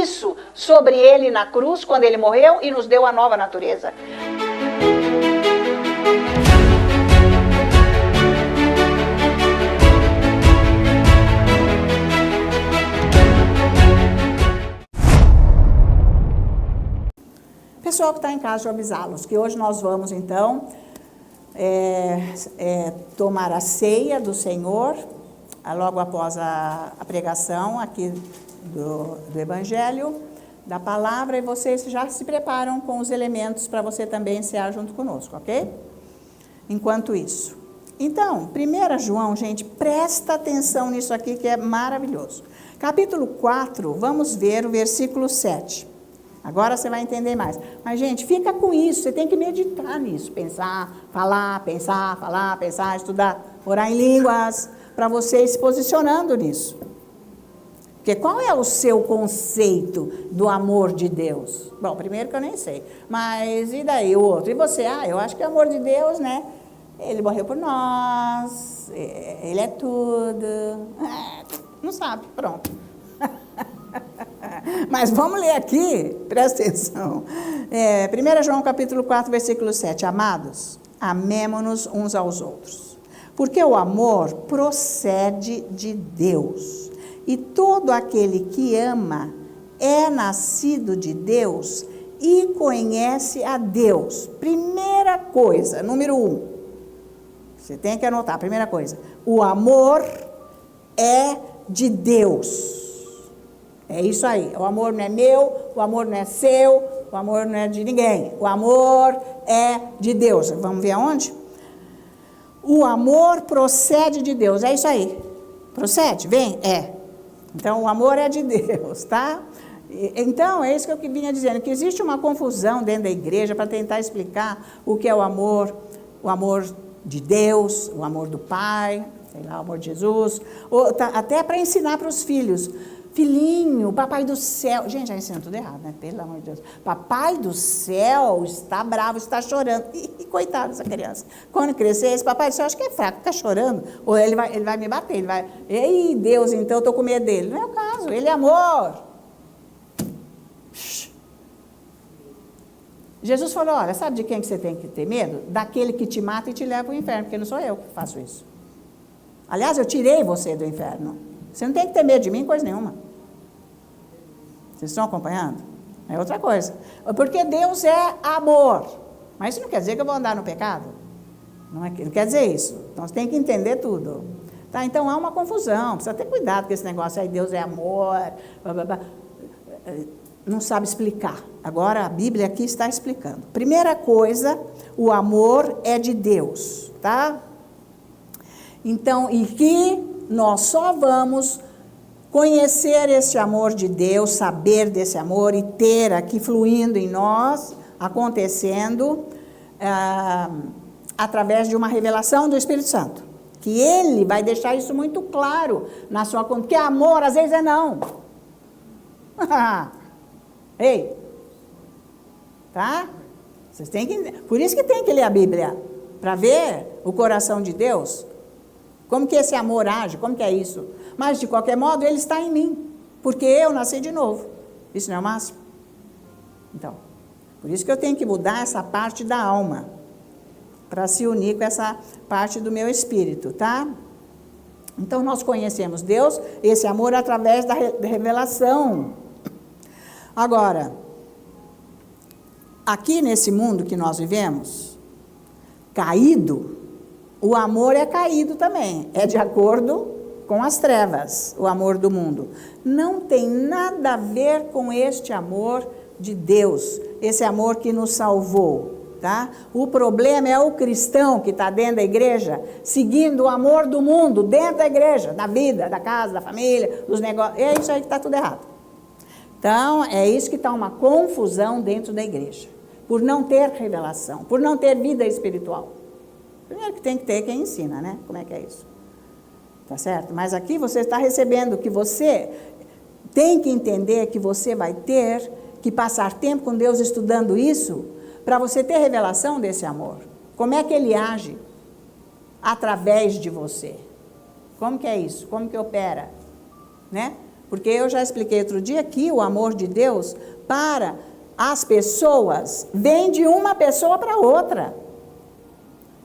isso sobre ele na cruz, quando ele morreu e nos deu a nova natureza. Pessoal que está em casa, de avisá-los que hoje nós vamos, então, tomar a ceia do Senhor, logo após a pregação aqui do Evangelho, da Palavra, e vocês já se preparam com os elementos para você também cear junto conosco, ok? Enquanto isso. Então, 1 João, gente, presta atenção nisso aqui que é maravilhoso. Capítulo 4, vamos ver o versículo 7. Agora você vai entender mais. Mas, gente, fica com isso, você tem que meditar nisso. Pensar, falar, estudar, orar em línguas, para você ir se posicionando nisso. Porque qual é o seu conceito do amor de Deus? Bom, primeiro que eu nem sei. Mas e daí o outro? E você? Eu acho que o amor de Deus, né? Ele morreu por nós, ele é tudo. Não sabe, pronto. Mas vamos ler aqui, presta atenção. 1 João capítulo 4, versículo 7. Amados, amemo-nos uns aos outros, porque o amor procede de Deus, e todo aquele que ama é nascido de Deus e conhece a Deus. Primeira coisa, número 1, você tem que anotar, primeira coisa, o amor é de Deus. É isso aí, o amor não é meu, o amor não é seu, o amor não é de ninguém. O amor é de Deus. Vamos ver aonde? O amor procede de Deus, é isso aí. Procede? Vem? Então, o amor é de Deus, tá? Então, é isso que eu vinha dizendo, que existe uma confusão dentro da igreja para tentar explicar o que é o amor de Deus, o amor do Pai, sei lá, o amor de Jesus, até para ensinar para os filhos. Filhinho, papai do céu... Gente, já ensina tudo errado, né? Pelo amor de Deus. Papai do céu está bravo, está chorando. E coitado dessa criança. Quando crescer, esse papai do céu, acho que é fraco, fica chorando. Ou ele vai me bater, ele vai... Ei, Deus, então eu estou com medo dele. Não é o caso, ele é amor. Jesus falou, olha, sabe de quem que você tem que ter medo? Daquele que te mata e te leva ao inferno, porque não sou eu que faço isso. Aliás, eu tirei você do inferno. Você não tem que ter medo de mim, coisa nenhuma. Vocês estão acompanhando? É outra coisa. Porque Deus é amor. Mas isso não quer dizer que eu vou andar no pecado. Não quer dizer isso. Então, você tem que entender tudo. Tá? Então, há uma confusão. Precisa ter cuidado com esse negócio aí. Deus é amor. Blá, blá, blá. Não sabe explicar. Agora, a Bíblia aqui está explicando. Primeira coisa, o amor é de Deus. Tá? Então, e que nós só vamos conhecer esse amor de Deus, saber desse amor e ter aqui fluindo em nós, acontecendo, através de uma revelação do Espírito Santo. Que Ele vai deixar isso muito claro na sua conta. Porque amor, às vezes, é não. Ei! Tá? Vocês têm que... Por isso que tem que ler a Bíblia, para ver o coração de Deus. Como que esse amor age? Como que é isso? Mas, de qualquer modo, ele está em mim. Porque eu nasci de novo. Isso não é o máximo? Então, por isso que eu tenho que mudar essa parte da alma. Para se unir com essa parte do meu espírito, tá? Então, nós conhecemos Deus, esse amor, através da revelação. Agora, aqui nesse mundo que nós vivemos, caído, o amor é caído também, é de acordo com as trevas, o amor do mundo. Não tem nada a ver com este amor de Deus, esse amor que nos salvou, tá? O problema é o cristão que está dentro da igreja, seguindo o amor do mundo, dentro da igreja, da vida, da casa, da família, dos negócios. É isso aí que está tudo errado. Então, é isso que está uma confusão dentro da igreja, por não ter revelação, por não ter vida espiritual. Primeiro que tem que ter quem ensina, né? Como é que é isso? Tá certo? Mas aqui você está recebendo que você tem que entender que você vai ter que passar tempo com Deus estudando isso para você ter revelação desse amor. Como é que ele age através de você? Como que é isso? Como que opera? Né? Porque eu já expliquei outro dia que o amor de Deus para as pessoas vem de uma pessoa para outra.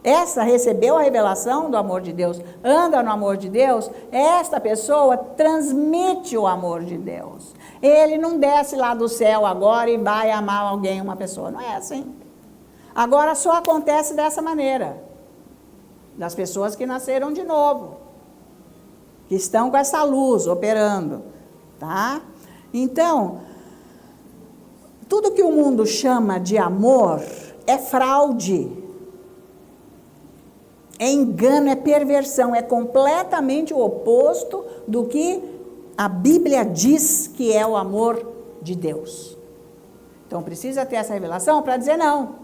Essa recebeu a revelação do amor de Deus, anda no amor de Deus, esta pessoa transmite o amor de Deus. Ele não desce lá do céu agora e vai amar alguém, uma pessoa. Não é assim. Agora só acontece dessa maneira. Das pessoas que nasceram de novo. Que estão com essa luz operando. Tá? Então, tudo que o mundo chama de amor é fraude. É engano, é perversão, é completamente o oposto do que a Bíblia diz que é o amor de Deus. Então precisa ter essa revelação para dizer não.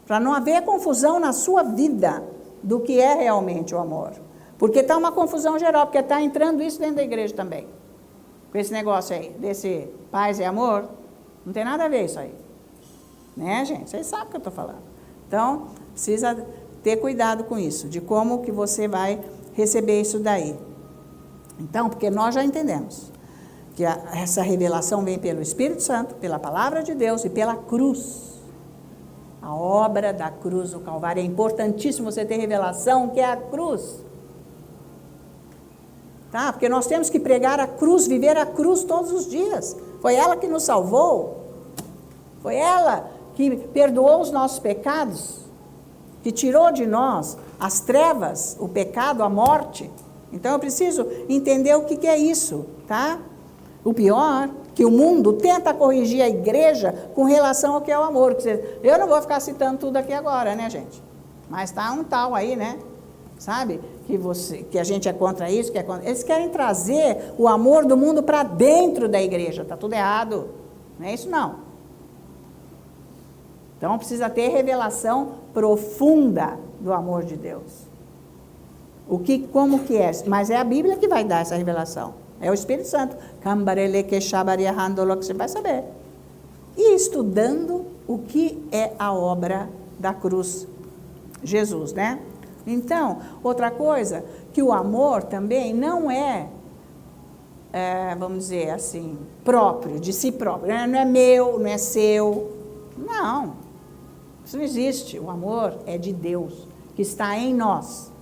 Para não haver confusão na sua vida do que é realmente o amor. Porque está uma confusão geral, porque está entrando isso dentro da igreja também. Com esse negócio aí, desse paz e amor, não tem nada a ver isso aí. Né, gente? Vocês sabem o que eu estou falando. Então, precisa ter cuidado com isso, de como que você vai receber isso daí. Então, porque nós já entendemos que essa revelação vem pelo Espírito Santo, pela palavra de Deus e pela cruz. A obra da cruz do Calvário. É importantíssimo você ter revelação que é a cruz. Tá? Porque nós temos que pregar a cruz, viver a cruz todos os dias. Foi ela que nos salvou. Foi ela que perdoou os nossos pecados, que tirou de nós as trevas, o pecado, a morte. Então eu preciso entender o que é isso, tá? O pior, que o mundo tenta corrigir a igreja com relação ao que é o amor. Eu não vou ficar citando tudo aqui agora, né, gente? Mas tá um tal aí, né? Sabe? Que a gente é contra isso, que é contra... Eles querem trazer o amor do mundo para dentro da igreja. Tá tudo errado. Não é isso, não. Então, precisa ter revelação profunda do amor de Deus. Como que é? Mas é a Bíblia que vai dar essa revelação. É o Espírito Santo. Você vai saber. E estudando o que é a obra da cruz. Jesus, né? Então, outra coisa, que o amor também não vamos dizer assim, próprio, de si próprio. Não é meu, não é seu. Não. Isso não existe. O amor é de Deus, que está em nós.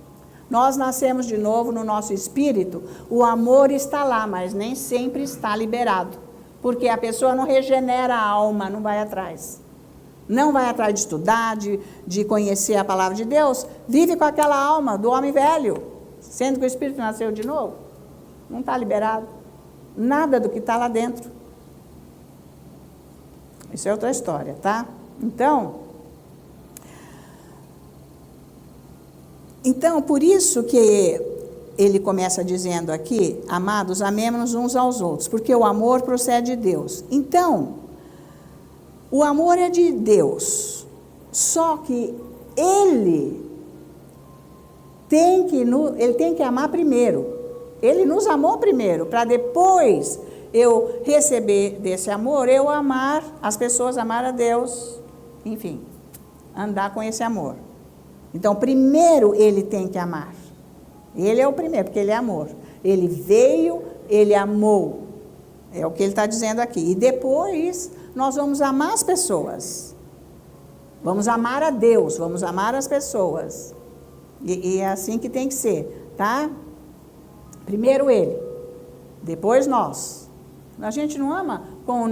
Nós nascemos de novo no nosso espírito, o amor está lá, mas nem sempre está liberado. Porque a pessoa não regenera a alma, não vai atrás. Não vai atrás de estudar, de conhecer a palavra de Deus, vive com aquela alma do homem velho, sendo que o espírito nasceu de novo. Não está liberado. Nada do que está lá dentro. Isso é outra história, tá? Então, por isso que ele começa dizendo aqui, amados, amemo-nos uns aos outros, porque o amor procede de Deus. Então, o amor é de Deus, só que ele tem que amar primeiro. Ele nos amou primeiro, para depois eu receber desse amor, eu amar as pessoas, amar a Deus, enfim, andar com esse amor. Então, primeiro ele tem que amar. Ele é o primeiro, porque ele é amor. Ele veio, ele amou. É o que ele está dizendo aqui. E depois nós vamos amar as pessoas. Vamos amar a Deus, vamos amar as pessoas. E é assim que tem que ser, tá? Primeiro ele, depois nós. A gente não ama com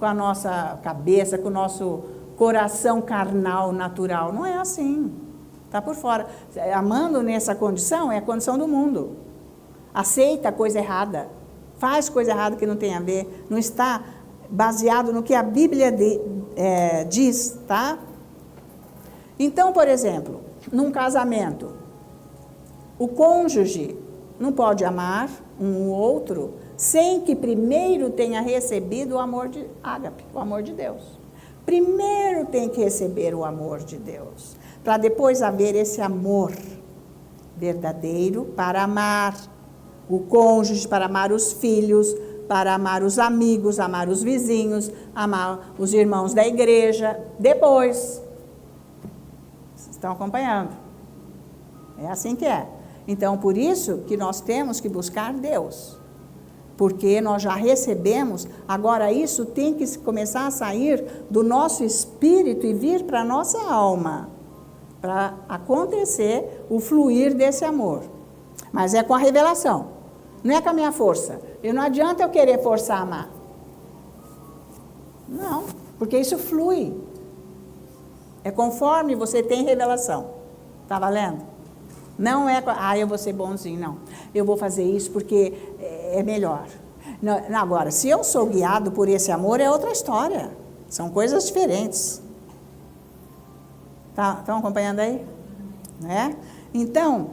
a nossa cabeça, com o nosso coração carnal, natural. Não é assim. Está por fora. Amando nessa condição é a condição do mundo. Aceita coisa errada. Faz coisa errada que não tem a ver. Não está baseado no que a Bíblia diz, tá? Então, por exemplo, num casamento, o cônjuge não pode amar um outro sem que primeiro tenha recebido o amor de ágape, o amor de Deus. Primeiro tem que receber o amor de Deus, para depois haver esse amor verdadeiro para amar o cônjuge, para amar os filhos, para amar os amigos, amar os vizinhos, amar os irmãos da igreja, depois. Vocês estão acompanhando? É assim que é. Então, por isso que nós temos que buscar Deus. Porque nós já recebemos, agora isso tem que começar a sair do nosso espírito e vir para a nossa alma, para acontecer o fluir desse amor. Mas é com a revelação, não é com a minha força. E não adianta eu querer forçar a amar. Não, porque isso flui. É conforme você tem revelação. Está valendo? Não é, eu vou ser bonzinho, não. Eu vou fazer isso porque é melhor. Não, agora, se eu sou guiado por esse amor, é outra história. São coisas diferentes. Estão acompanhando aí? Né? Então,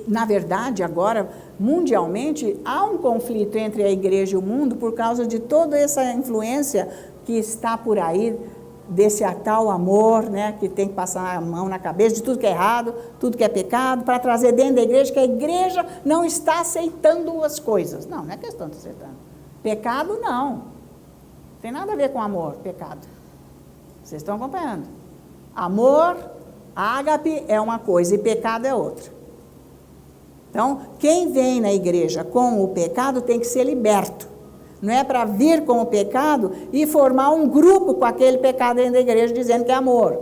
na verdade, agora, mundialmente, há um conflito entre a igreja e o mundo por causa de toda essa influência que está por aí, desse tal amor, né, que tem que passar a mão na cabeça de tudo que é errado, tudo que é pecado, para trazer dentro da igreja, que a igreja não está aceitando as coisas. Não, não é questão de aceitando. Pecado, não. Tem nada a ver com amor, pecado. Vocês estão acompanhando? Amor, ágape é uma coisa e pecado é outra. Então, quem vem na igreja com o pecado tem que ser liberto. Não é para vir com o pecado e formar um grupo com aquele pecado dentro da igreja dizendo que é amor.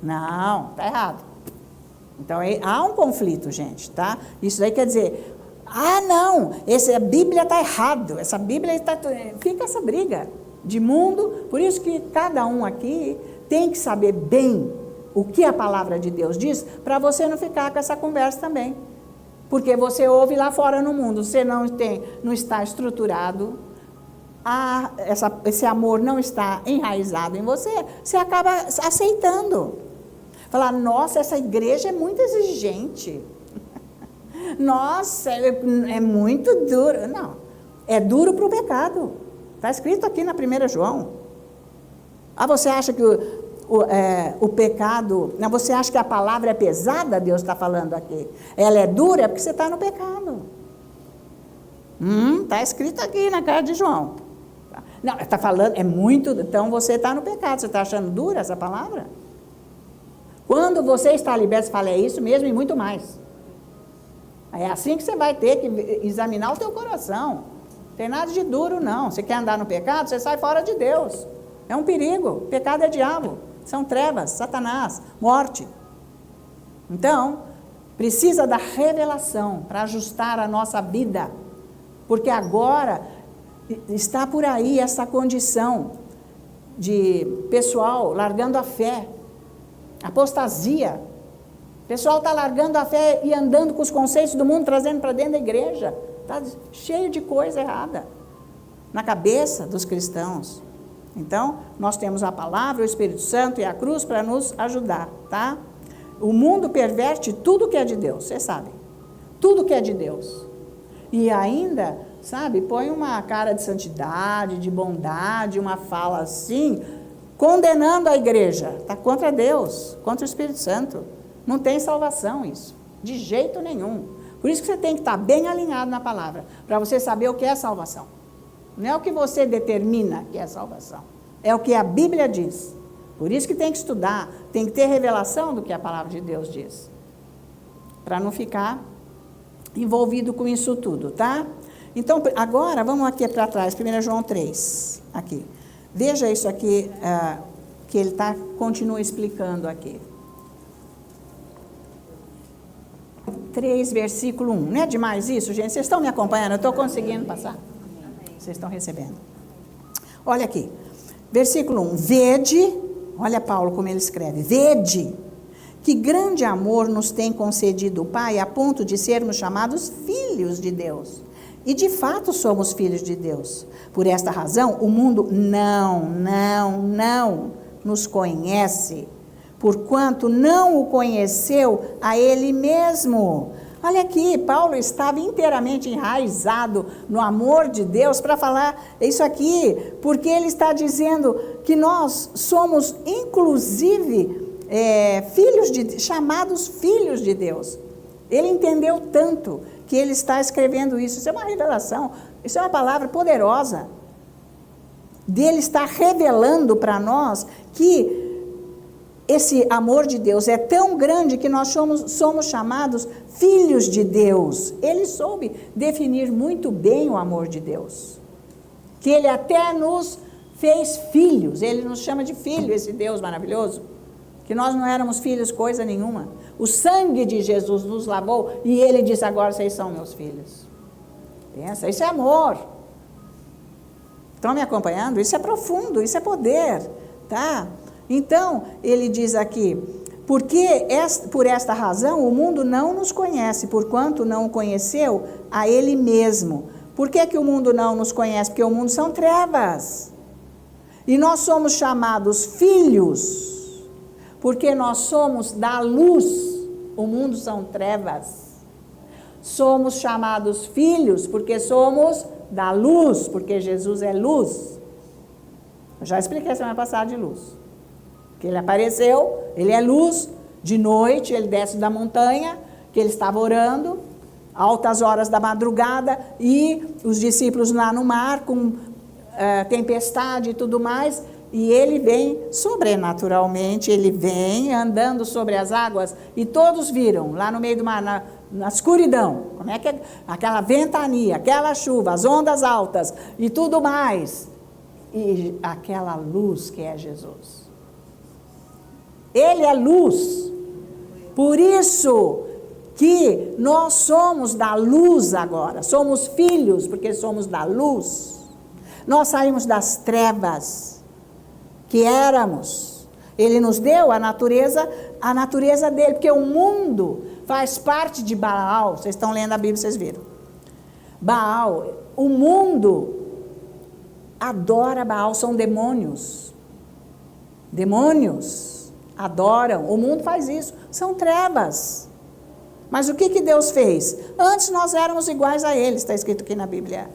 Não, está errado. Então, há um conflito, gente, tá? Isso daí quer dizer, não, a Bíblia está errado, essa Bíblia está... Fica essa briga de mundo, por isso que cada um aqui tem que saber bem o que a palavra de Deus diz, para você não ficar com essa conversa também. Porque você ouve lá fora no mundo, você não está estruturado, esse amor não está enraizado em você, você acaba aceitando. Falar, nossa, essa igreja é muito exigente. Nossa, é muito duro. Não, é duro para o pecado. Está escrito aqui na 1 João. Você acha que o pecado... Não, você acha que a palavra é pesada? Deus está falando aqui. Ela é dura porque você está no pecado. Está escrito aqui na carta de João. Não, está falando, é muito... Então você está no pecado. Você está achando dura essa palavra? Quando você está liberto, você fala, é isso mesmo e muito mais. É assim que você vai ter que examinar o teu coração. Não tem nada de duro, não. Você quer andar no pecado, você sai fora de Deus. É um perigo. Pecado é diabo. São trevas, Satanás, morte. Então, precisa da revelação para ajustar a nossa vida. Porque agora está por aí essa condição de pessoal largando a fé. Apostasia. O pessoal está largando a fé e andando com os conceitos do mundo, trazendo para dentro da igreja. Está cheio de coisa errada na cabeça dos cristãos. Então, nós temos a palavra, o Espírito Santo e a cruz para nos ajudar, tá? O mundo perverte tudo que é de Deus, vocês sabem. Tudo que é de Deus. E ainda, sabe, põe uma cara de santidade, de bondade, uma fala assim, condenando a igreja. Está contra Deus, contra o Espírito Santo. Não tem salvação isso, de jeito nenhum. Por isso que você tem que estar bem alinhado na palavra, para você saber o que é salvação. Não é o que você determina que é salvação, é o que a Bíblia diz. Por isso que tem que estudar, tem que ter revelação do que a palavra de Deus diz, para não ficar envolvido com isso tudo, tá? Então, agora, vamos aqui para trás, 1 João 3, aqui. Veja isso aqui, que ele continua explicando aqui. 3, versículo 1. Não é demais isso, gente? Vocês estão me acompanhando? Eu estou conseguindo passar? Vocês estão recebendo. Olha aqui, versículo 1. Vede, olha Paulo como ele escreve. Vede, que grande amor nos tem concedido o Pai, a ponto de sermos chamados filhos de Deus. E de fato somos filhos de Deus. Por esta razão, o mundo não nos conhece, porquanto não o conheceu a Ele mesmo. Olha aqui, Paulo estava inteiramente enraizado no amor de Deus para falar isso aqui, porque ele está dizendo que nós somos, inclusive, chamados filhos de Deus. Ele entendeu tanto que ele está escrevendo isso. Isso é uma revelação, isso é uma palavra poderosa. Dele está revelando para nós que esse amor de Deus é tão grande que nós somos chamados filhos de Deus. Ele soube definir muito bem o amor de Deus. Que ele até nos fez filhos, ele nos chama de filho, esse Deus maravilhoso. Que nós não éramos filhos coisa nenhuma. O sangue de Jesus nos lavou e ele disse, agora vocês são meus filhos. Pensa, isso é amor. Estão me acompanhando? Isso é profundo, isso é poder, tá? Então, ele diz aqui, porque por esta razão o mundo não nos conhece, porquanto não o conheceu a ele mesmo. Por que o mundo não nos conhece? Porque o mundo são trevas. E nós somos chamados filhos, porque nós somos da luz. O mundo são trevas. Somos chamados filhos, porque somos da luz, porque Jesus é luz. Eu já expliquei semana passada de luz. Que ele apareceu, ele é luz, de noite ele desce da montanha, que ele estava orando, altas horas da madrugada, e os discípulos lá no mar, com tempestade e tudo mais, e ele vem sobrenaturalmente, ele vem andando sobre as águas, e todos viram, lá no meio do mar, na escuridão, como é que é? Aquela ventania, aquela chuva, as ondas altas, e tudo mais, e aquela luz que é Jesus. Ele é luz, por isso que nós somos da luz agora, somos filhos porque somos da luz. Nós saímos das trevas que éramos, ele nos deu a natureza dele, porque o mundo faz parte de Baal. Vocês estão lendo a Bíblia, vocês viram. Baal, o mundo adora Baal, são demônios. Demônios adoram, o mundo faz isso, são trevas. Mas o que Deus fez? Antes nós éramos iguais a eles, está escrito aqui na Bíblia.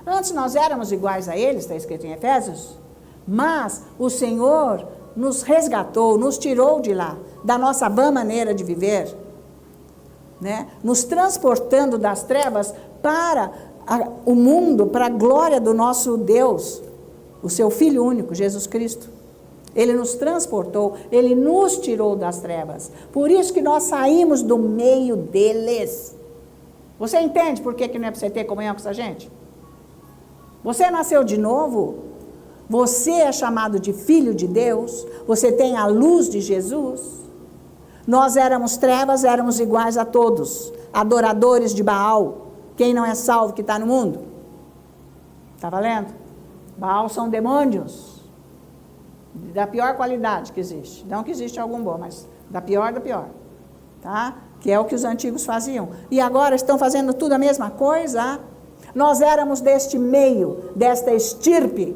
Antes nós éramos iguais a eles, está escrito em Efésios. Mas o Senhor nos resgatou, nos tirou de lá, da nossa vã maneira de viver, né? Nos transportando das trevas para o mundo, para a glória do nosso Deus, o seu Filho único, Jesus Cristo. Ele nos transportou, ele nos tirou das trevas. Por isso que nós saímos do meio deles. Você entende por que não é para você ter comunhão com essa gente? Você nasceu de novo, você é chamado de filho de Deus, você tem a luz de Jesus. Nós éramos trevas, éramos iguais a todos, adoradores de Baal. Quem não é salvo que está no mundo? Está valendo? Baal são demônios, da pior qualidade que existe. Não que existe algum bom, mas da pior, tá? Que é o que os antigos faziam. E agora estão fazendo tudo a mesma coisa. Nós éramos deste meio, desta estirpe,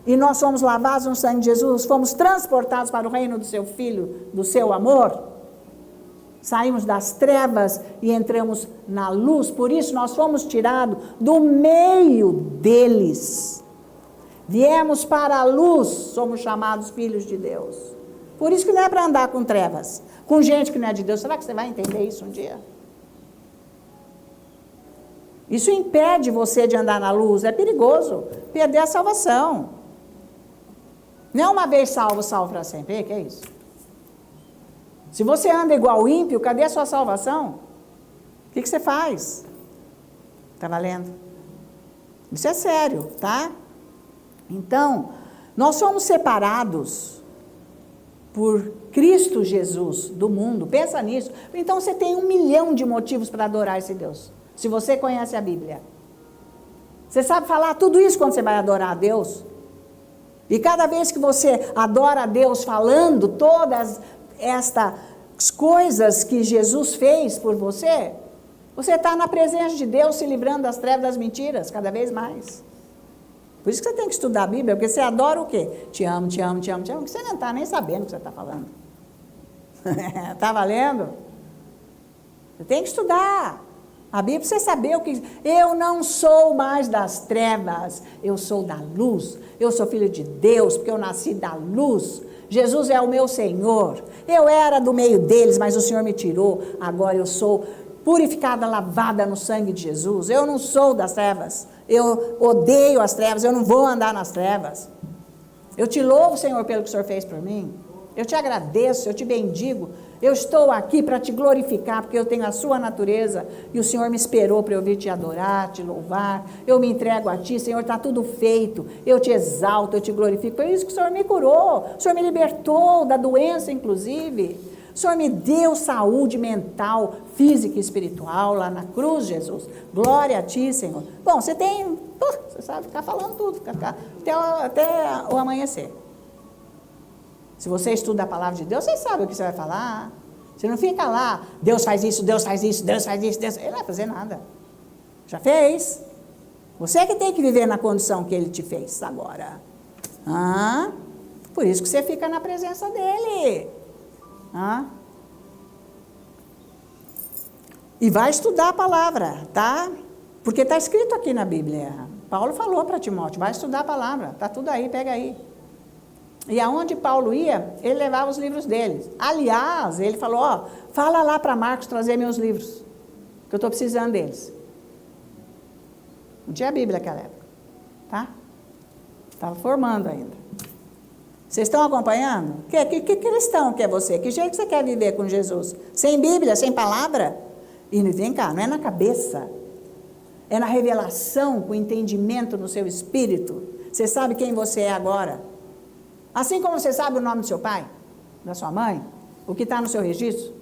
e nós fomos lavados no sangue de Jesus, fomos transportados para o reino do seu Filho, do seu amor. Saímos das trevas e entramos na luz, por isso nós fomos tirados do meio deles. Viemos para a luz, somos chamados filhos de Deus. Por isso que não é para andar com trevas, com gente que não é de Deus. Será que você vai entender isso um dia? Isso impede você de andar na luz, é perigoso, perder a salvação. Não é uma vez salvo, salvo para sempre, que é isso? Se você anda igual ímpio, cadê a sua salvação? O que você faz? Está valendo? Isso é sério, tá? Então, nós somos separados por Cristo Jesus do mundo, pensa nisso. Então você tem 1 milhão de motivos para adorar esse Deus, se você conhece a Bíblia. Você sabe falar tudo isso quando você vai adorar a Deus? E cada vez que você adora a Deus falando todas estas coisas que Jesus fez por você, você está na presença de Deus, se livrando das trevas, das mentiras, cada vez mais. Por isso que você tem que estudar a Bíblia, porque você adora o quê? Te amo, te amo, te amo, te amo, que você não está nem sabendo o que você está falando. Está valendo? Você tem que estudar a Bíblia para você saber o que... Eu não sou mais das trevas, eu sou da luz, eu sou filho de Deus, porque eu nasci da luz. Jesus é o meu Senhor. Eu era do meio deles, mas o Senhor me tirou. Agora eu sou purificada, lavada no sangue de Jesus. Eu não sou das trevas. Eu odeio as trevas, eu não vou andar nas trevas. Eu te louvo, Senhor, pelo que o Senhor fez por mim. Eu te agradeço, eu te bendigo. Eu estou aqui para te glorificar, porque eu tenho a sua natureza e o Senhor me esperou para eu vir te adorar, te louvar. Eu me entrego a ti, Senhor, está tudo feito. Eu te exalto, eu te glorifico. Foi isso que o Senhor me curou. O Senhor me libertou da doença, inclusive. O Senhor me deu saúde mental, física e espiritual lá na cruz, Jesus. Glória a ti, Senhor. Bom, você sabe ficar falando tudo, até o amanhecer. Se você estuda a palavra de Deus, você sabe o que você vai falar. Você não fica lá, Deus faz isso, Deus faz isso, Deus faz isso, Deus... Ele não vai fazer nada. Já fez. Você que tem que viver na condição que Ele te fez agora. Por isso que você fica na presença dEle. E vai estudar a palavra, tá? Porque está escrito aqui na Bíblia. Paulo falou para Timóteo, vai estudar a palavra. Está tudo aí, pega aí. E aonde Paulo ia, ele levava os livros dele. Aliás, ele falou, fala lá para Marcos trazer meus livros, que eu estou precisando deles. Não tinha Bíblia naquela época, tá? Estava formando ainda. Vocês estão acompanhando? Que cristão que é você? Que jeito você quer viver com Jesus? Sem Bíblia, sem palavra? E vem cá, não é na cabeça, é na revelação, com entendimento no seu espírito. Você sabe quem você é agora. Assim como você sabe o nome do seu pai, da sua mãe, o que está no seu registro.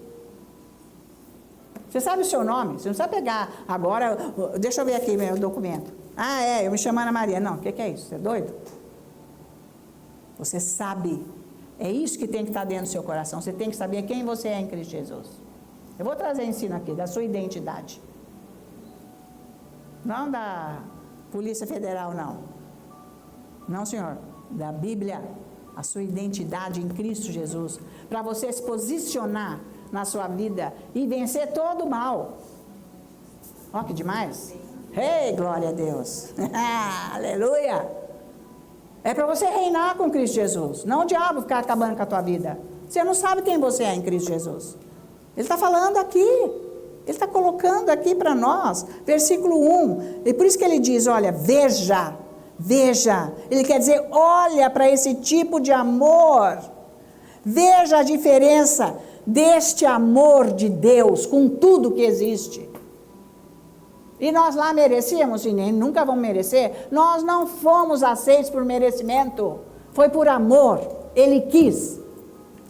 Você sabe o seu nome, você não sabe pegar agora, deixa eu ver aqui meu documento. Eu me chamo Ana Maria. Não, o que é isso? Você é doido? Você sabe, é isso que tem que estar dentro do seu coração. Você tem que saber quem você é em Cristo Jesus. Eu vou trazer ensino aqui, da sua identidade. Não da Polícia Federal, não. Não, senhor, da Bíblia. A sua identidade em Cristo Jesus, para você se posicionar na sua vida e vencer todo o mal. Ó, que demais! Glória a Deus! Aleluia! É para você reinar com Cristo Jesus, não o diabo ficar acabando com a tua vida. Você não sabe quem você é em Cristo Jesus. Ele está falando aqui, ele está colocando aqui para nós, versículo 1, e por isso que ele diz, olha, veja, ele quer dizer, olha para esse tipo de amor, veja a diferença deste amor de Deus com tudo que existe. E nós lá merecíamos, e nem nunca vamos merecer, nós não fomos aceitos por merecimento, foi por amor, Ele quis.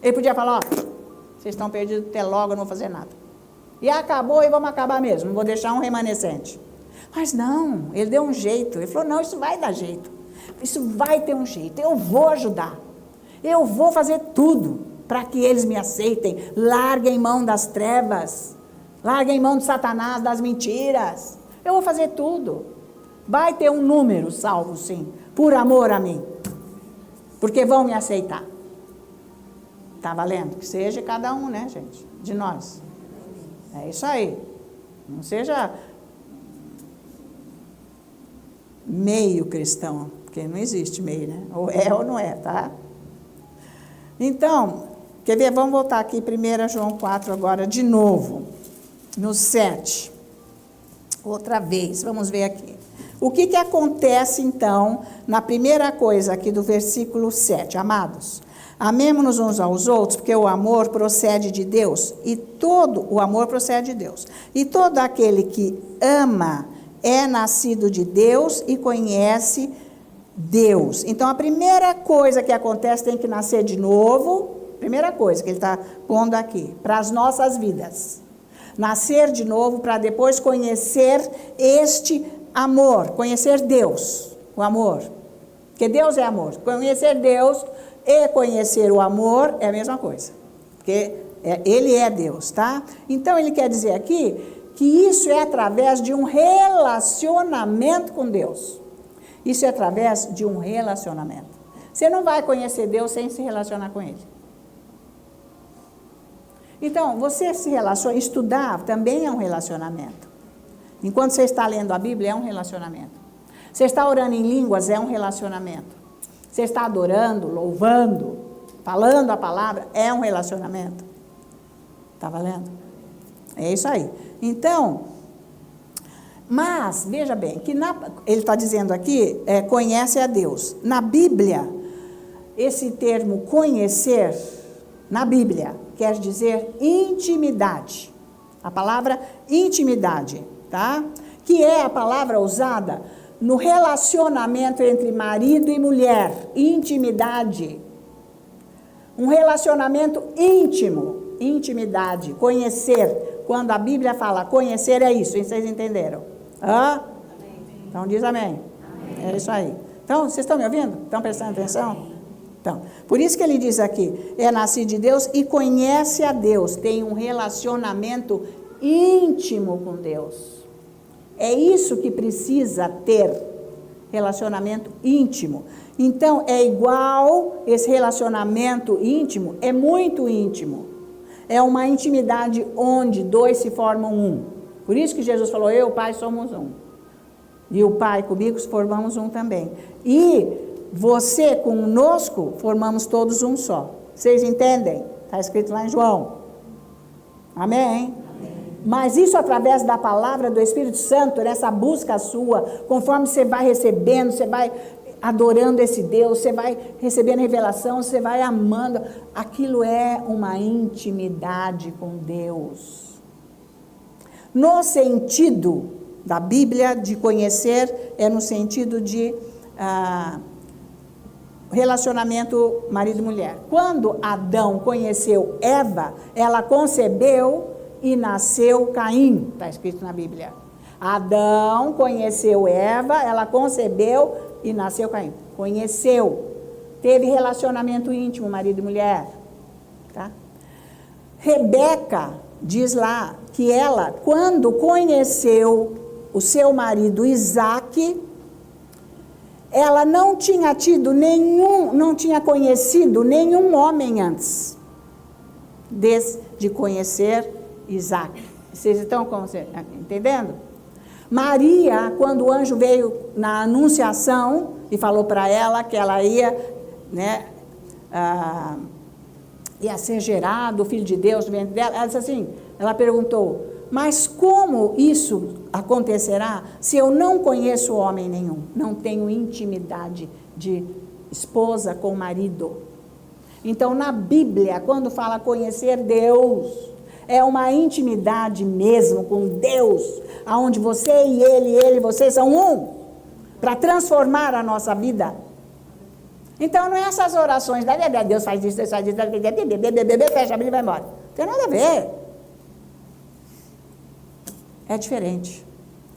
Ele podia falar, vocês estão perdidos até logo, eu não vou fazer nada. E acabou e vamos acabar mesmo, não vou deixar um remanescente. Mas não, ele deu um jeito, ele falou, não, isso vai dar jeito, isso vai ter um jeito, eu vou ajudar, eu vou fazer tudo para que eles me aceitem, larguem mão das trevas, larguem mão de Satanás, das mentiras, eu vou fazer tudo, vai ter um número salvo sim, por amor a mim, porque vão me aceitar, tá valendo? Que seja cada um, né gente, de nós, é isso aí, não seja... meio cristão, porque não existe meio, né? Ou é ou não é, tá? Então, quer ver? Vamos voltar aqui, 1 João 4 agora, de novo, no 7. Outra vez, vamos ver aqui. O que acontece, então, na primeira coisa aqui do versículo 7? Amados, amemo-nos uns aos outros, porque o amor procede de Deus, o amor procede de Deus. E todo aquele que ama é nascido de Deus e conhece Deus. Então, a primeira coisa que acontece, tem que nascer de novo, primeira coisa que ele está pondo aqui, para as nossas vidas. Nascer de novo para depois conhecer este amor, conhecer Deus, o amor. Porque Deus é amor. Conhecer Deus e conhecer o amor é a mesma coisa. Porque Ele é Deus, tá? Então, ele quer dizer aqui que isso é através de um relacionamento com Deus. Isso é através de um relacionamento. Você não vai conhecer Deus sem se relacionar com Ele. Então, você se relaciona, estudar também é um relacionamento. Enquanto você está lendo a Bíblia, é um relacionamento. Você está orando em línguas, é um relacionamento. Você está adorando, louvando, falando a palavra, é um relacionamento. Está valendo? É isso aí. Então, mas, veja bem, que ele está dizendo aqui, conhece a Deus. Na Bíblia, esse termo conhecer, na Bíblia, quer dizer intimidade. A palavra intimidade, tá? Que é a palavra usada no relacionamento entre marido e mulher. Intimidade. Um relacionamento íntimo. Intimidade. Conhecer. Quando a Bíblia fala conhecer, é isso. Vocês entenderam? Hã? Então diz amém. É isso aí. Então, vocês estão me ouvindo? Estão prestando atenção? Então, por isso que ele diz aqui, é nascido de Deus e conhece a Deus, tem um relacionamento íntimo com Deus. É isso que precisa ter, relacionamento íntimo. Então, é igual esse relacionamento íntimo, é muito íntimo. É uma intimidade onde dois se formam um. Por isso que Jesus falou, eu e o Pai somos um. E o Pai comigo formamos um também. E você conosco, formamos todos um só. Vocês entendem? Está escrito lá em João. Amém? Amém? Mas isso através da palavra do Espírito Santo, nessa busca sua, conforme você vai recebendo, você vai adorando esse Deus, você vai recebendo revelação, você vai amando. Aquilo é uma intimidade com Deus. No sentido da Bíblia, de conhecer, é no sentido de relacionamento marido e mulher. Quando Adão conheceu Eva, ela concebeu e nasceu Caim, está escrito na Bíblia. Adão conheceu Eva, ela concebeu e nasceu Caim. Conheceu, teve relacionamento íntimo, marido e mulher. Tá? Rebeca diz lá que ela, quando conheceu o seu marido Isaque, ela não tinha conhecido nenhum homem antes de conhecer Isaque. Vocês estão entendendo? Maria, quando o anjo veio na anunciação e falou para ela que ela ia, né, ia ser gerado o Filho de Deus do ventre dela, ela disse assim, ela perguntou, mas como isso acontecerá se eu não conheço homem nenhum? Não tenho intimidade de esposa com marido. Então, na Bíblia, quando fala conhecer Deus, é uma intimidade mesmo com Deus, onde você e ele, vocês são um, para transformar a nossa vida. Então, não é essas orações, Deus faz isso, Deus faz isso, fecha a Bíblia e vai embora. Não tem nada a ver. É diferente.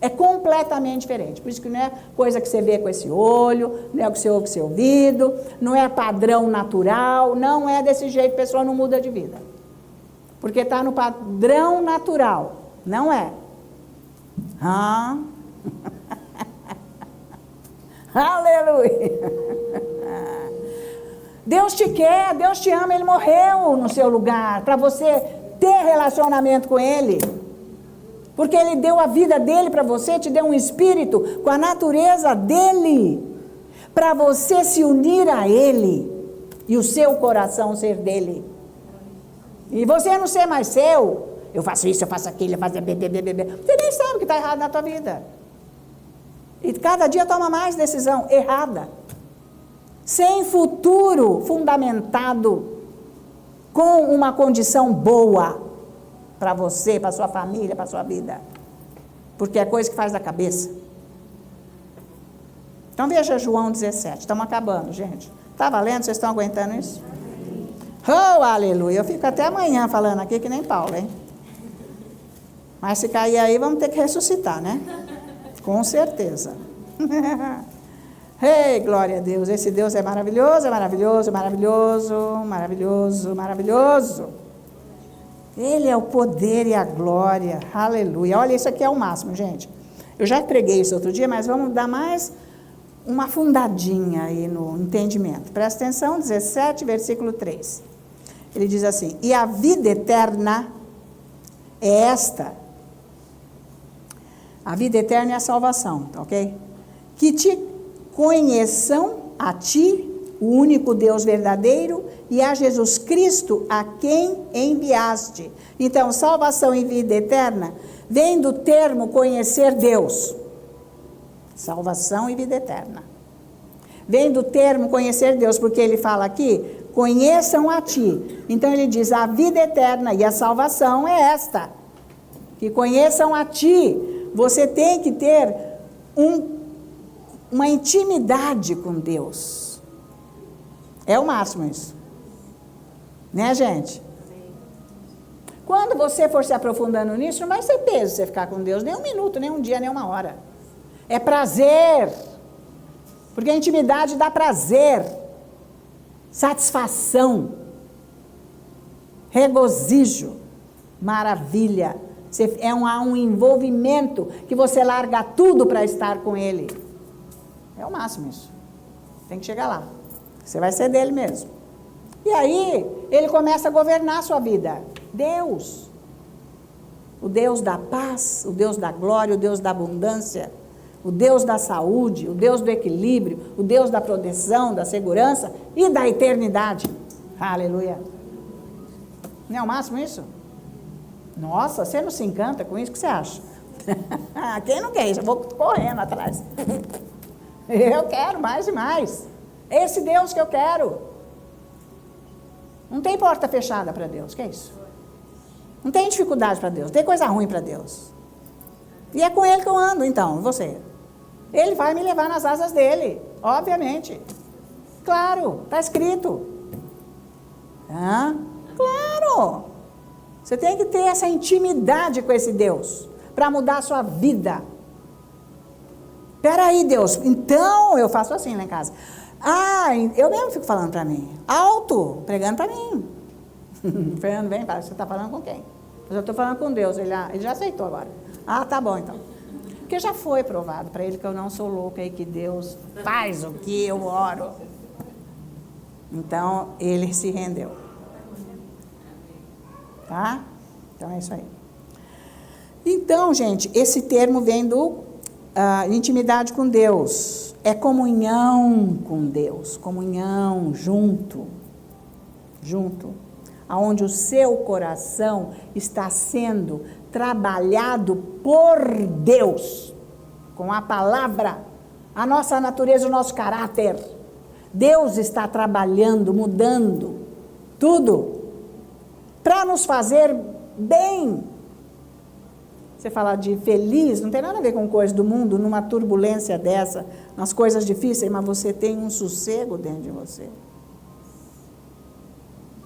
É completamente diferente. Por isso que não é coisa que você vê com esse olho, não é o que você ouve com seu ouvido, não é padrão natural, não é desse jeito, a pessoa não muda de vida. Porque está no padrão natural, não é. Aleluia! Deus te quer, Deus te ama, Ele morreu no seu lugar, para você ter relacionamento com Ele. Porque Ele deu a vida dEle para você, te deu um espírito com a natureza dEle, para você se unir a Ele e o seu coração ser dEle. E você não ser mais seu, eu faço isso, eu faço aquilo, eu faço bebê. Você nem sabe o que está errado na tua vida. E cada dia toma mais decisão errada. Sem futuro fundamentado com uma condição boa para você, para sua família, para sua vida. Porque é coisa que faz da cabeça. Então veja João 17. Estamos acabando, gente. Está valendo? Vocês estão aguentando isso? Oh, aleluia. Eu fico até amanhã falando aqui que nem Paulo, hein? Mas se cair aí, vamos ter que ressuscitar, né? Com certeza. Ei, glória a Deus. Esse Deus é maravilhoso, é maravilhoso, é maravilhoso, maravilhoso, maravilhoso. Ele é o poder e a glória. Aleluia. Olha, isso aqui é o máximo, gente. Eu já preguei isso outro dia, mas vamos dar mais uma afundadinha aí no entendimento. Presta atenção, 17, versículo 3. Ele diz assim, e a vida eterna é esta. A vida eterna é a salvação, tá ok? Que te conheçam a ti, o único Deus verdadeiro, e a Jesus Cristo, a quem enviaste. Então, salvação e vida eterna vem do termo conhecer Deus. Salvação e vida eterna. Vem do termo conhecer Deus, porque ele fala aqui, conheçam a ti. Então ele diz, a vida eterna e a salvação é esta, que conheçam a ti. Você tem que ter uma intimidade com Deus. É o máximo isso. Né, gente? Quando você for se aprofundando nisso, não vai ser peso você ficar com Deus nem um minuto, nem um dia, nem uma hora. É prazer. Porque a intimidade dá prazer, satisfação, regozijo, maravilha. Há um envolvimento que você larga tudo para estar com Ele. É o máximo isso. Tem que chegar lá. Você vai ser dele mesmo. E aí, Ele começa a governar a sua vida. Deus. O Deus da paz, o Deus da glória, o Deus da abundância, o Deus da saúde, o Deus do equilíbrio, o Deus da proteção, da segurança e da eternidade. Aleluia. Não é o máximo isso? Nossa, você não se encanta com isso? O que você acha? Quem não quer isso? Eu vou correndo atrás. Eu quero mais e mais. Esse Deus que eu quero. Não tem porta fechada para Deus. Que é isso? Não tem dificuldade para Deus. Não tem coisa ruim para Deus. E é com Ele que eu ando, então, você. Ele vai me levar nas asas dele, obviamente. Claro, está escrito. Claro. Você tem que ter essa intimidade com esse Deus, para mudar a sua vida. Peraí, Deus, então eu faço assim lá em casa. Eu mesmo fico falando para mim, alto, pregando para mim. Fernando, vem, você está falando com quem? Eu estou falando com Deus, ele já aceitou agora. Tá bom então. Porque já foi provado para ele que eu não sou louca e que Deus faz o que eu oro. Então, ele se rendeu. Tá? Então, é isso aí. Então, gente, esse termo vem do intimidade com Deus. É comunhão com Deus. Comunhão, junto. Aonde o seu coração está sendo trabalhado por Deus, com a palavra, a nossa natureza, o nosso caráter. Deus está trabalhando, mudando tudo, para nos fazer bem. Você falar de feliz, não tem nada a ver com coisa do mundo, numa turbulência dessa, nas coisas difíceis, mas você tem um sossego dentro de você.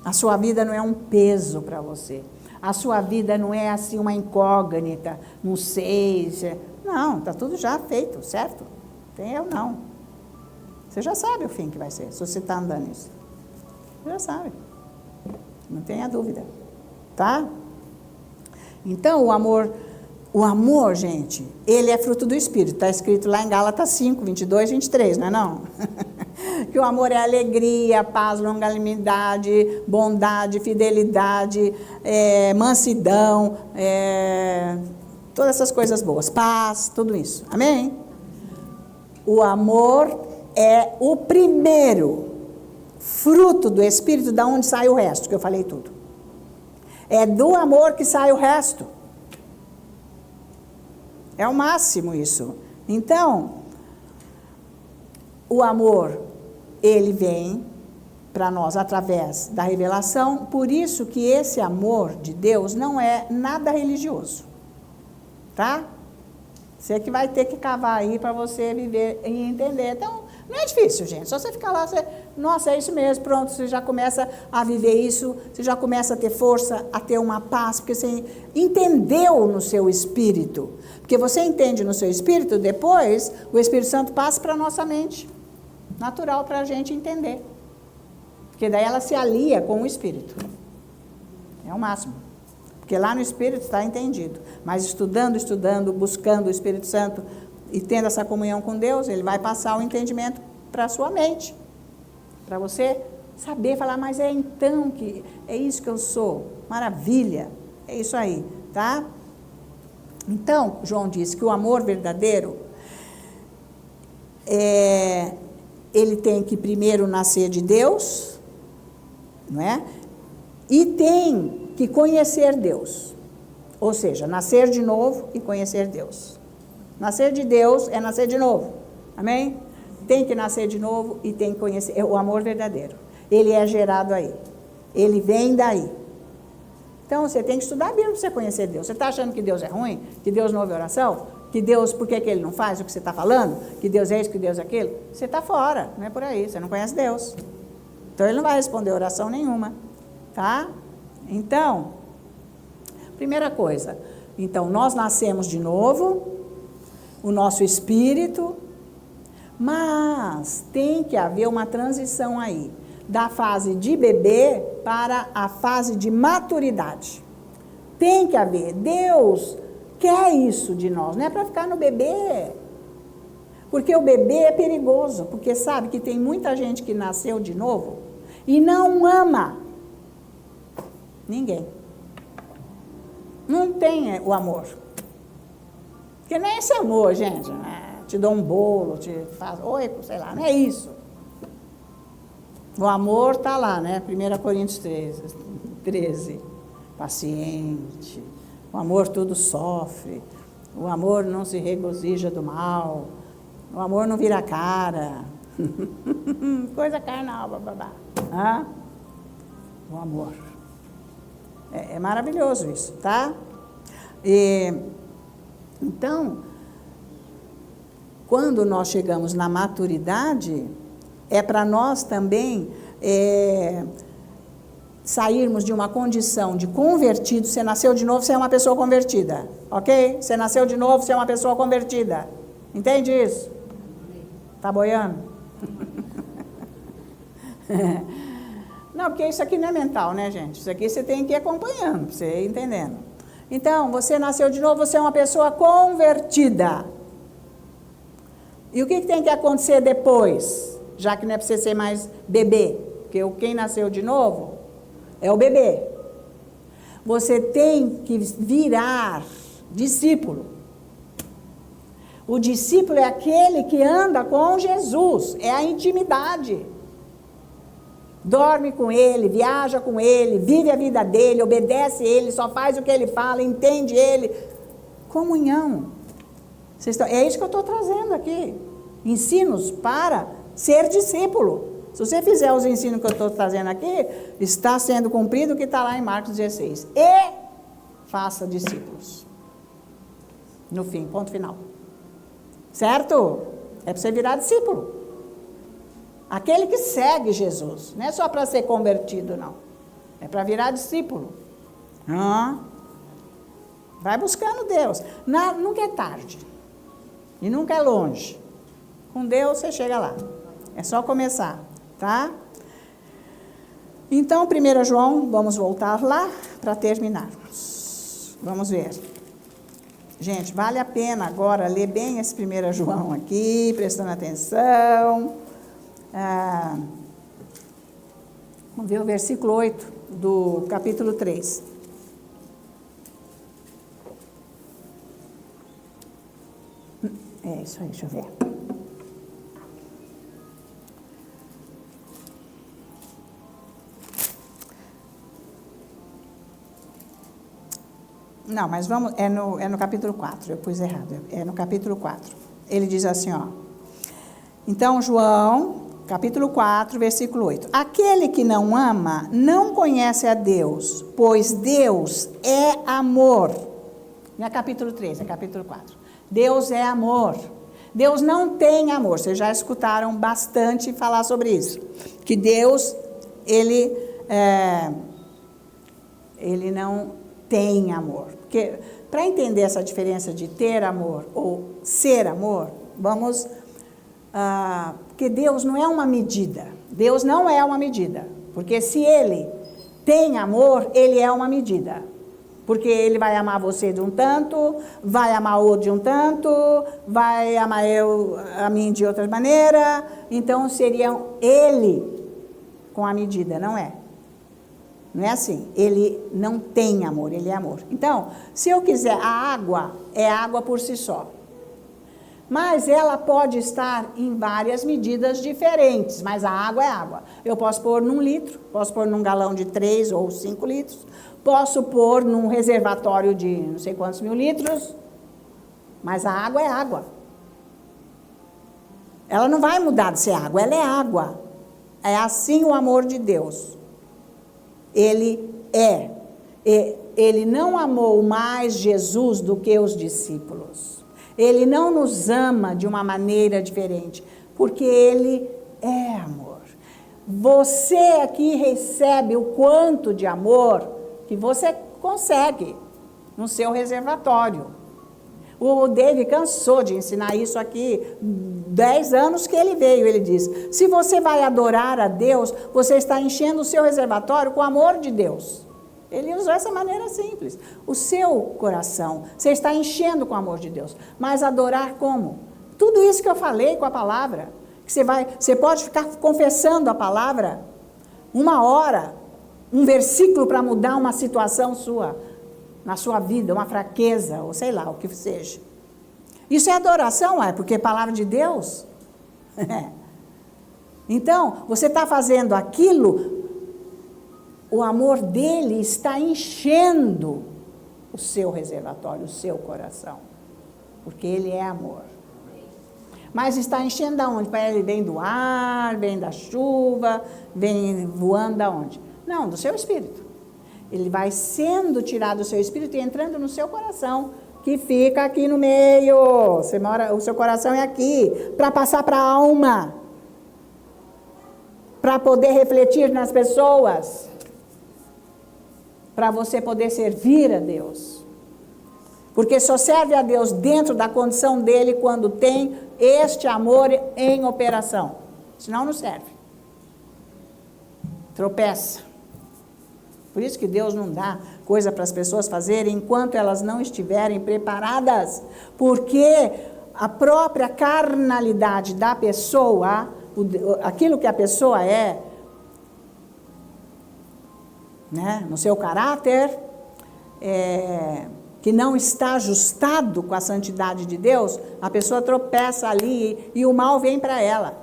A sua vida não é um peso para você. A sua vida não é assim uma incógnita, não sei. Não, está tudo já feito, certo? Tem eu não. Você já sabe o fim que vai ser, se você está andando nisso. Você já sabe. Não tenha dúvida. Tá? Então, o amor, gente, ele é fruto do Espírito. Está escrito lá em Gálatas 5, 22, 23, não é não? Que o amor é alegria, paz, longanimidade, bondade, fidelidade, mansidão, todas essas coisas boas, paz, tudo isso. Amém? O amor é o primeiro fruto do Espírito, da onde sai o resto, que eu falei tudo. É do amor que sai o resto. É o máximo isso. Então, o amor, ele vem para nós através da revelação, por isso que esse amor de Deus não é nada religioso, tá? Você que vai ter que cavar aí para você viver e entender. Então, não é difícil, gente, só você ficar lá, nossa, é isso mesmo, pronto, você já começa a viver isso, você já começa a ter força, a ter uma paz, porque você entendeu no seu espírito, porque você entende no seu espírito, depois o Espírito Santo passa para a nossa mente. Natural para a gente entender. Porque daí ela se alia com o Espírito. É o máximo. Porque lá no Espírito está entendido. Mas estudando, buscando o Espírito Santo e tendo essa comunhão com Deus, ele vai passar o entendimento para a sua mente. Para você saber, falar, mas então que é isso que eu sou. Maravilha. É isso aí, tá? Então, João disse que o amor verdadeiro ele tem que primeiro nascer de Deus, não é? E tem que conhecer Deus. Ou seja, nascer de novo e conhecer Deus. Nascer de Deus é nascer de novo. Amém? Tem que nascer de novo e tem que conhecer. É o amor verdadeiro. ele é gerado aí. Ele vem daí. Então, você tem que estudar a Bíblia para você conhecer Deus. Você está achando que Deus é ruim? Que Deus não ouve oração? Que Deus, por que ele não faz o que você está falando? Que Deus é isso, que Deus é aquilo? Você está fora, não é por aí. Você não conhece Deus. Então, ele não vai responder oração nenhuma. Tá? Então, primeira coisa. Então, nós nascemos de novo, o nosso espírito, mas tem que haver uma transição aí, da fase de bebê para a fase de maturidade. Tem que haver. Deus quer isso de nós, não é para ficar no bebê. Porque o bebê é perigoso, porque sabe que tem muita gente que nasceu de novo e não ama ninguém. Não tem o amor. Porque não é esse amor, gente. Te dou um bolo, te faz, oi, sei lá, não é isso. O amor está lá, né? 1 Coríntios 13. Paciente. O amor tudo sofre. O amor não se regozija do mal. O amor não vira cara. Coisa carnal, bababá. O amor. É maravilhoso isso, tá? Então, quando nós chegamos na maturidade, é para nós também sairmos de uma condição de convertido. Você nasceu de novo, você é uma pessoa convertida, ok? Você nasceu de novo, você é uma pessoa convertida. Entende isso? Tá boiando? Não, porque isso aqui não é mental, né, gente? Isso aqui você tem que ir acompanhando, pra você ir entendendo. Então, você nasceu de novo, você é uma pessoa convertida. E o que tem que acontecer depois? Já que não é para você ser mais bebê, porque quem nasceu de novo é o bebê. Você tem que virar discípulo. O discípulo é aquele que anda com Jesus, é a intimidade. Dorme com ele, viaja com ele, vive a vida dele, obedece ele, só faz o que ele fala, entende ele. Comunhão. É isso que eu estou trazendo aqui. Ensinos para ser discípulo. Se você fizer os ensinos que eu estou trazendo aqui, está sendo cumprido o que está lá em Marcos 16. E faça discípulos. No fim, ponto final. Certo? É para você virar discípulo. Aquele que segue Jesus. Não é só para ser convertido, não. É para virar discípulo. Vai buscando Deus. Nunca é tarde. E nunca é longe. Com Deus você chega lá. É só começar, tá? Então, 1 João, vamos voltar lá para terminarmos. Vamos ver. Gente, vale a pena agora ler bem esse 1 João aqui, prestando atenção. Vamos ver o versículo 8 do capítulo 3. É isso aí, deixa eu ver. Não, mas vamos, é no capítulo 4, eu pus errado, é no capítulo 4. Ele diz assim, ó. Então, João, capítulo 4, versículo 8. Aquele que não ama, não conhece a Deus, pois Deus é amor. Não é capítulo 3, é capítulo 4. Deus é amor. Deus não tem amor. Vocês já escutaram bastante falar sobre isso. Que Deus, ele não tem amor. Porque, para entender essa diferença de ter amor ou ser amor, vamos... porque Deus não é uma medida. Deus não é uma medida. Porque se Ele tem amor, Ele é uma medida. Porque Ele vai amar você de um tanto, vai amar o outro de um tanto, vai amar a mim de outra maneira. Então, seria Ele com a medida, não é? Não é assim. Ele não tem amor, Ele é amor. Então, se eu quiser, a água é água por si só. Mas ela pode estar em várias medidas diferentes, mas a água é água. Eu posso pôr num litro, posso pôr num galão de 3 ou 5 litros, posso pôr num reservatório de não sei quantos mil litros, mas a água é água. Ela não vai mudar de ser água, ela é água. É assim o amor de Deus. Ele é. Ele não amou mais Jesus do que os discípulos. Ele não nos ama de uma maneira diferente, porque Ele é amor. Você aqui recebe o quanto de amor que você consegue no seu reservatório. O David cansou de ensinar isso aqui, 10 anos que ele veio, ele diz, se você vai adorar a Deus, você está enchendo o seu reservatório com o amor de Deus. Ele usou essa maneira simples. O seu coração, você está enchendo com o amor de Deus. Mas adorar como? Tudo isso que eu falei com a palavra, que você pode ficar confessando a palavra 1 hora, um versículo para mudar uma situação sua, na sua vida, uma fraqueza, ou sei lá, o que seja. Isso é adoração, porque é palavra de Deus. Então, você está fazendo aquilo, o amor dele está enchendo o seu reservatório, o seu coração. Porque ele é amor. Mas está enchendo da onde? Para ele vem do ar, vem da chuva, vem voando da onde? Não, do seu espírito. Ele vai sendo tirado do seu espírito e entrando no seu coração, que fica aqui no meio. O seu coração é aqui, para passar para a alma, para poder refletir nas pessoas, para você poder servir a Deus. Porque só serve a Deus dentro da condição dele quando tem este amor em operação. Senão não serve. Tropeça. Por isso que Deus não dá coisa para as pessoas fazerem enquanto elas não estiverem preparadas. Porque a própria carnalidade da pessoa, aquilo que a pessoa é, né, no seu caráter, que não está ajustado com a santidade de Deus, a pessoa tropeça ali e o mal vem para ela.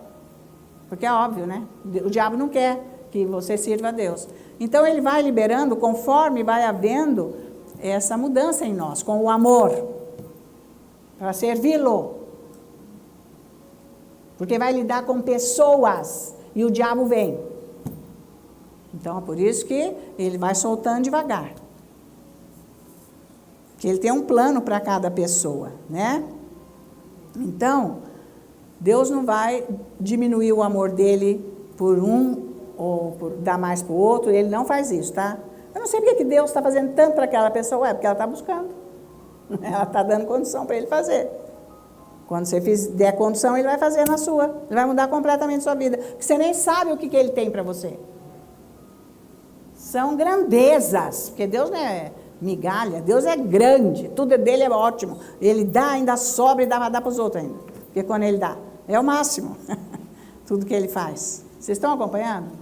Porque é óbvio, né? O diabo não quer que você sirva a Deus. Então, ele vai liberando conforme vai havendo essa mudança em nós, com o amor, para servi-lo. Porque vai lidar com pessoas e o diabo vem. Então, é por isso que ele vai soltando devagar. Que ele tem um plano para cada pessoa, né? Então, Deus não vai diminuir o amor dele por um ou por dar mais para o outro, ele não faz isso, tá? Eu não sei porque que Deus está fazendo tanto para aquela pessoa, porque ela está buscando. Ela está dando condição para ele fazer. Quando você der condição, ele vai fazer na sua. Ele vai mudar completamente a sua vida. Porque você nem sabe o que ele tem para você. São grandezas, porque Deus não é migalha, Deus é grande, tudo dele é ótimo. Ele dá, ainda sobra e dá para os outros ainda. Porque quando ele dá, é o máximo. Tudo que ele faz. Vocês estão acompanhando?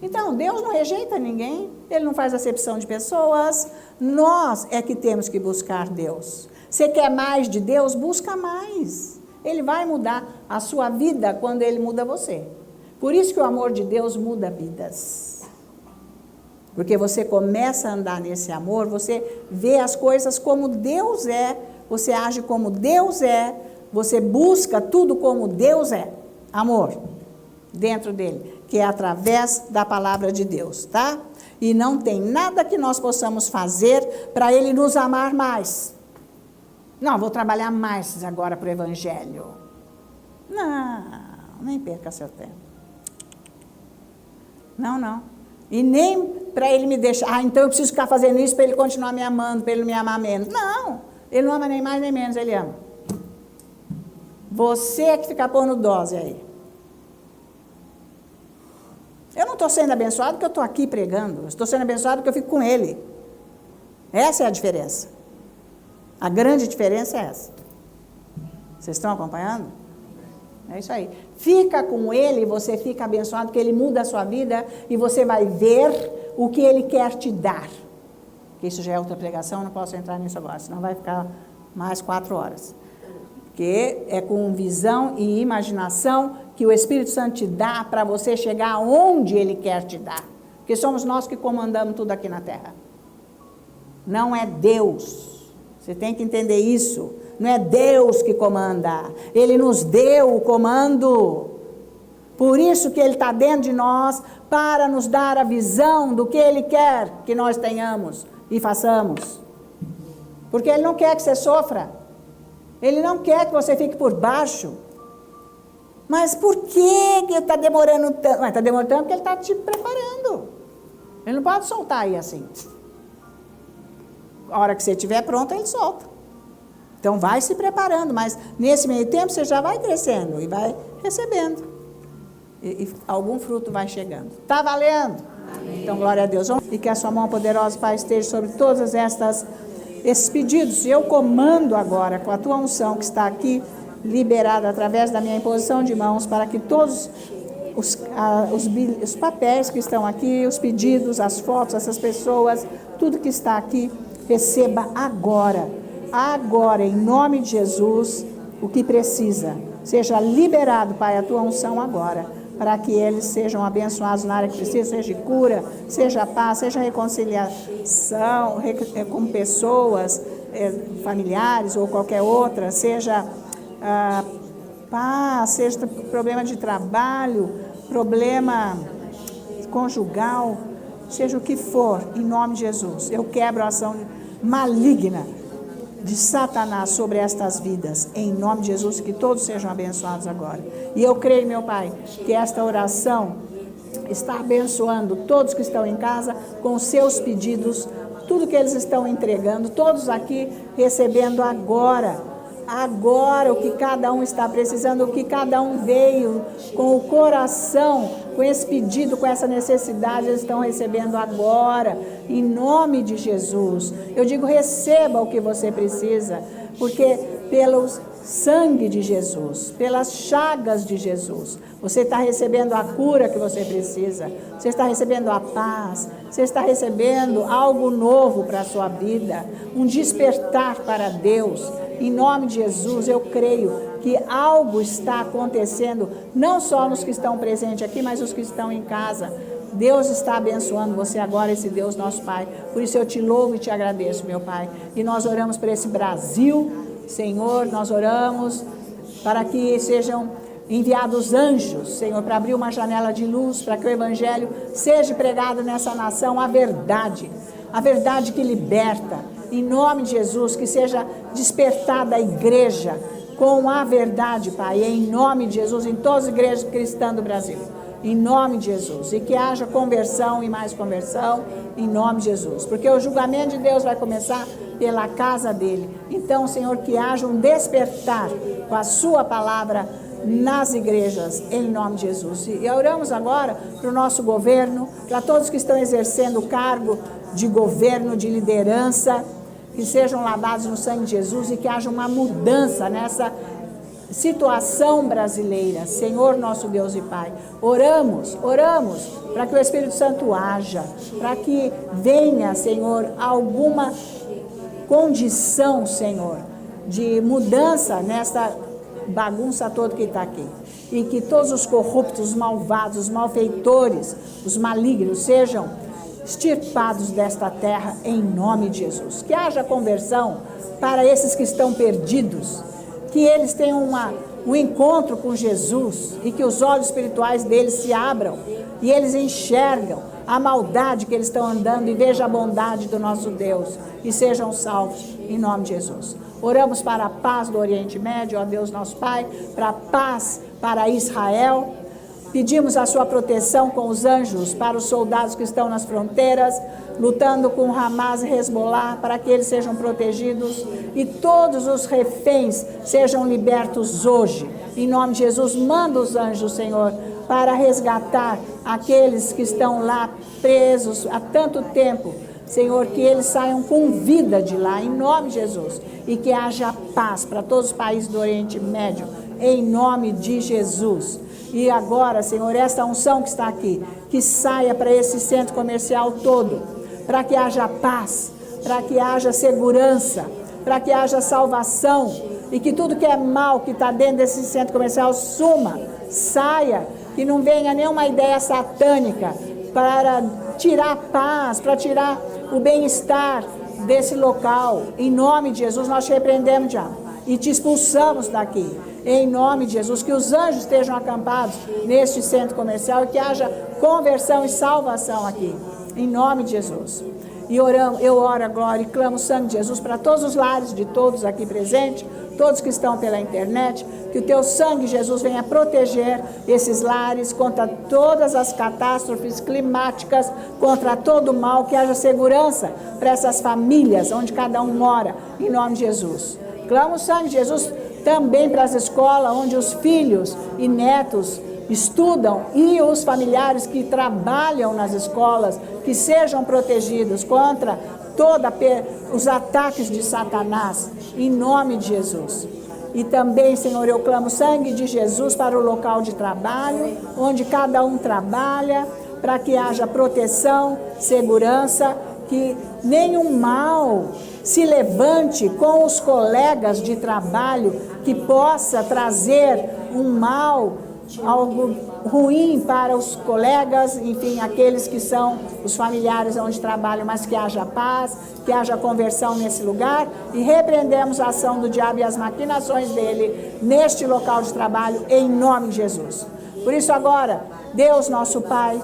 Então, Deus não rejeita ninguém, ele não faz acepção de pessoas, nós é que temos que buscar Deus. Você quer mais de Deus? Busca mais. Ele vai mudar a sua vida quando ele muda você. Por isso que o amor de Deus muda vidas. Porque você começa a andar nesse amor, você vê as coisas como Deus é, você age como Deus é, você busca tudo como Deus é. Amor. Dentro dele, que é através da palavra de Deus, tá? E não tem nada que nós possamos fazer para ele nos amar mais. Não, vou trabalhar mais agora para o evangelho. Não, nem perca seu tempo. Não. E nem para ele me deixar, então eu preciso ficar fazendo isso para ele continuar me amando, para ele me amar menos. Não, ele não ama nem mais nem menos, ele ama. Você é que fica pondo dose aí. Eu não estou sendo abençoado porque eu estou aqui pregando. Eu estou sendo abençoado porque eu fico com ele. Essa é a diferença. A grande diferença é essa. Vocês estão acompanhando? É isso aí. Fica com ele e você fica abençoado porque ele muda a sua vida e você vai ver o que ele quer te dar. Isso já é outra pregação, não posso entrar nisso agora, senão vai ficar mais 4 horas. Porque é com visão e imaginação que o Espírito Santo te dá para você chegar onde ele quer te dar. Porque somos nós que comandamos tudo aqui na terra. Não é Deus. Você tem que entender isso. Não é Deus que comanda. Ele nos deu o comando. Por isso que Ele está dentro de nós, para nos dar a visão do que Ele quer que nós tenhamos e façamos. Porque Ele não quer que você sofra. Ele não quer que você fique por baixo. Mas por que está demorando tanto? Está demorando tanto porque Ele está te preparando. Ele não pode soltar aí assim. A hora que você estiver pronto, Ele solta. Então vai se preparando, mas nesse meio tempo você já vai crescendo e vai recebendo. E algum fruto vai chegando. Está valendo? Amém. Então glória a Deus. E que a sua mão poderosa, Pai, esteja sobre todas esses pedidos. E eu comando agora, com a tua unção que está aqui, liberada através da minha imposição de mãos, para que todos os papéis que estão aqui, os pedidos, as fotos, essas pessoas, tudo que está aqui, receba agora, em nome de Jesus, o que precisa. Seja liberado, Pai, a tua unção agora, para que eles sejam abençoados na área que precisa, seja cura, seja paz, seja reconciliação com pessoas, familiares ou qualquer outra, seja paz, seja problema de trabalho, problema conjugal, seja o que for, em nome de Jesus. Eu quebro a ação maligna de Satanás sobre estas vidas, em nome de Jesus, que todos sejam abençoados agora. E eu creio, meu Pai, que esta oração está abençoando todos que estão em casa com os seus pedidos, tudo que eles estão entregando, todos aqui recebendo agora o que cada um está precisando, o que cada um veio com o coração, com esse pedido, com essa necessidade, eles estão recebendo agora, em nome de Jesus. Eu digo, receba o que você precisa, porque pelo sangue de Jesus, pelas chagas de Jesus, você está recebendo a cura que você precisa, você está recebendo a paz, você está recebendo algo novo para a sua vida, um despertar para Deus. Em nome de Jesus, eu creio que algo está acontecendo, não só nos que estão presentes aqui, mas os que estão em casa. Deus está abençoando você agora, esse Deus nosso Pai. Por isso eu te louvo e te agradeço, meu Pai. E nós oramos por esse Brasil, Senhor, nós oramos para que sejam enviados anjos, Senhor, para abrir uma janela de luz, para que o Evangelho seja pregado nessa nação, a verdade que liberta. Em nome de Jesus, que seja despertada a igreja com a verdade, Pai, em nome de Jesus, em todas as igrejas cristãs do Brasil, em nome de Jesus, e que haja conversão e mais conversão, em nome de Jesus, porque o julgamento de Deus vai começar pela casa dele. Então, Senhor, que haja um despertar com a sua palavra nas igrejas, em nome de Jesus. E oramos agora para o nosso governo, para todos que estão exercendo o cargo de governo, de liderança, que sejam lavados no sangue de Jesus e que haja uma mudança nessa situação brasileira. Senhor nosso Deus e Pai, oramos para que o Espírito Santo haja, para que venha, Senhor, alguma condição, Senhor, de mudança nessa bagunça toda que está aqui. E que todos os corruptos, os malvados, os malfeitores, os malignos sejam extirpados desta terra em nome de Jesus. Que haja conversão para esses que estão perdidos, que eles tenham um encontro com Jesus e que os olhos espirituais deles se abram e eles enxergam a maldade que eles estão andando e vejam a bondade do nosso Deus e sejam salvos em nome de Jesus. Oramos para a paz do Oriente Médio, ó Deus nosso Pai, para a paz para Israel. Pedimos a sua proteção com os anjos para os soldados que estão nas fronteiras, lutando com Hamas e Hezbollah, para que eles sejam protegidos e todos os reféns sejam libertos hoje. Em nome de Jesus, manda os anjos, Senhor, para resgatar aqueles que estão lá presos há tanto tempo. Senhor, que eles saiam com vida de lá, em nome de Jesus, e que haja paz para todos os países do Oriente Médio, em nome de Jesus. E agora, Senhor, essa unção que está aqui, que saia para esse centro comercial todo, para que haja paz, para que haja segurança, para que haja salvação, e que tudo que é mal que está dentro desse centro comercial suma, saia, que não venha nenhuma ideia satânica para tirar a paz, para tirar o bem-estar desse local. Em nome de Jesus, nós te repreendemos, diabo, e te expulsamos daqui. em nome de Jesus, que os anjos estejam acampados neste centro comercial e que haja conversão e salvação aqui, em nome de Jesus. E eu oro, glória, e clamo o sangue de Jesus para todos os lares de todos aqui presentes, todos que estão pela internet, que o teu sangue, Jesus, venha proteger esses lares contra todas as catástrofes climáticas, contra todo o mal, que haja segurança para essas famílias, onde cada um mora, em nome de Jesus. Clamo o sangue de Jesus também para as escolas, onde os filhos e netos estudam e os familiares que trabalham nas escolas, que sejam protegidos contra todos os ataques de Satanás, em nome de Jesus. E também, Senhor, eu clamo o sangue de Jesus para o local de trabalho, onde cada um trabalha, para que haja proteção, segurança, que nenhum mal se levante com os colegas de trabalho, que possa trazer um mal, algo ruim para os colegas, enfim, aqueles que são os familiares onde trabalham, mas que haja paz, que haja conversão nesse lugar, e repreendemos a ação do diabo e as maquinações dele neste local de trabalho, em nome de Jesus. Por isso agora, Deus nosso Pai,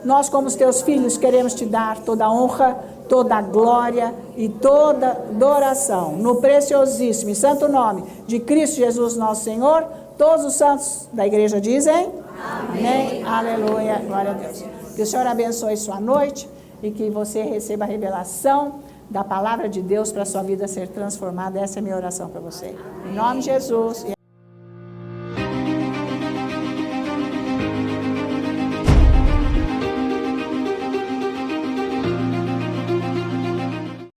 nós como os teus filhos queremos te dar toda a honra, toda a glória e toda adoração, no preciosíssimo e santo nome de Cristo Jesus nosso Senhor. Todos os santos da igreja dizem amém. Aleluia, glória a Deus. Que o Senhor abençoe sua noite e que você receba a revelação da palavra de Deus para a sua vida ser transformada. Essa é a minha oração para você. Em nome de Jesus.